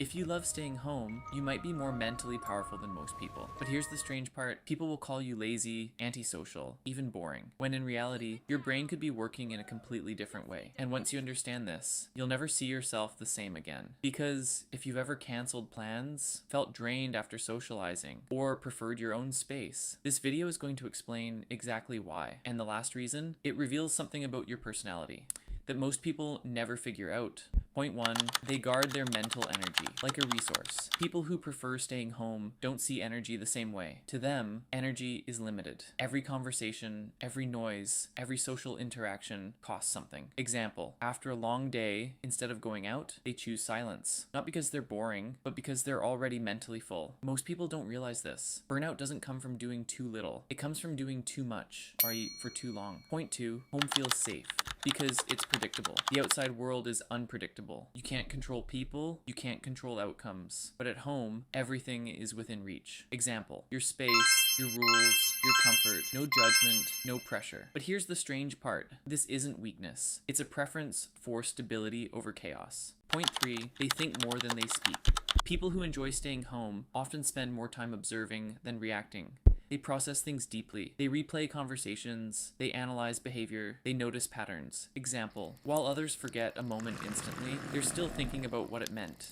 If you love staying home, you might be more mentally powerful than most people. But here's the strange part. People will call you lazy, antisocial, even boring, when in reality, your brain could be working in a completely different way. And once you understand this, you'll never see yourself the same again. Because if you've ever canceled plans, felt drained after socializing, or preferred your own space, this video is going to explain exactly why. And the last reason, it reveals something about your personality that most people never figure out. Point 1, they guard their mental energy like a resource. People who prefer staying home don't see energy the same way. To them, energy is limited. Every conversation, every noise, every social interaction costs something. Example, after a long day, instead of going out, they choose silence. Not because they're boring, but because they're already mentally full. Most people don't realize this. Burnout doesn't come from doing too little. It comes from doing too much, or for too long. Point 2, home feels safe because it's predictable. The outside world is unpredictable. You can't control people, you can't control outcomes. But at home, everything is within reach. Example, your space, your rules, your comfort, no judgment, no pressure. But here's the strange part. This isn't weakness. It's a preference for stability over chaos. Point 3, they think more than they speak. People who enjoy staying home often spend more time observing than reacting. They process things deeply. They replay conversations. They analyze behavior. They notice patterns. Example, while others forget a moment instantly, they're still thinking about what it meant.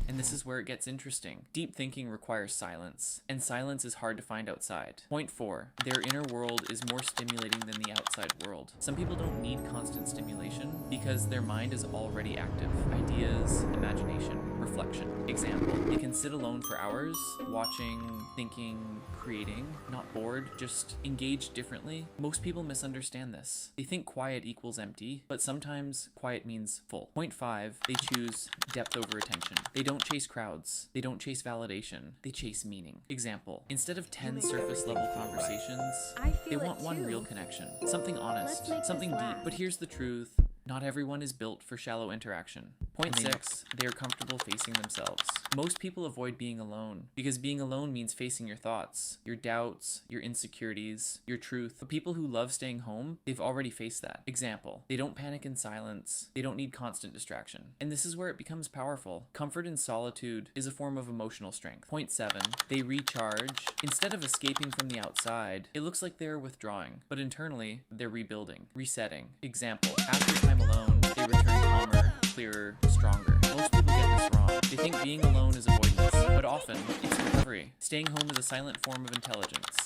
And this is where it gets interesting. Deep thinking requires silence, and silence is hard to find outside. Point 4, their inner world is more stimulating than the outside world. Some people don't need constant stimulation because their mind is already active. Ideas, imagination, reflection. Example, they can sit alone for hours, watching, thinking, creating, not bored, just engaged differently. Most people misunderstand this. They think quiet equals empty, but sometimes quiet means full. Point 5, they choose depth over attention. They don't chase crowds. They don't chase validation. They chase meaning. Example, instead of 10 surface level conversations, they want one real connection. Something honest, something deep. But here's the truth. Not everyone is built for shallow interaction. Point 6, they are comfortable facing themselves. Most people avoid being alone because being alone means facing your thoughts, your doubts, your insecurities, your truth. But people who love staying home, they've already faced that. Example, they don't panic in silence. They don't need constant distraction. And this is where it becomes powerful. Comfort in solitude is a form of emotional strength. Point 7, they recharge. Instead of escaping from the outside, it looks like they're withdrawing, but internally, they're rebuilding, resetting. Example, after time alone, they return calmer, clearer, stronger. Most people get this wrong. They think being alone is avoidance, but often it's recovery. Staying home is a silent form of intelligence.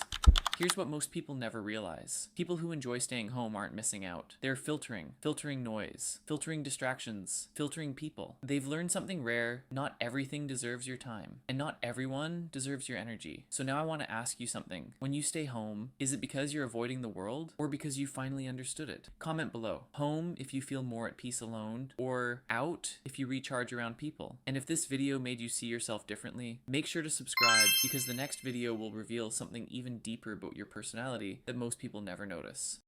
Here's what most people never realize. People who enjoy staying home aren't missing out. They're filtering noise, filtering distractions, filtering people. They've learned something rare. Not everything deserves your time, and not everyone deserves your energy. So now I want to ask you something. When you stay home, is it because you're avoiding the world, or because you finally understood it? Comment below. Home if you feel more at peace alone, or out if you recharge around people. And if this video made you see yourself differently, make sure to subscribe because the next video will reveal something even deeper about your personality that most people never notice.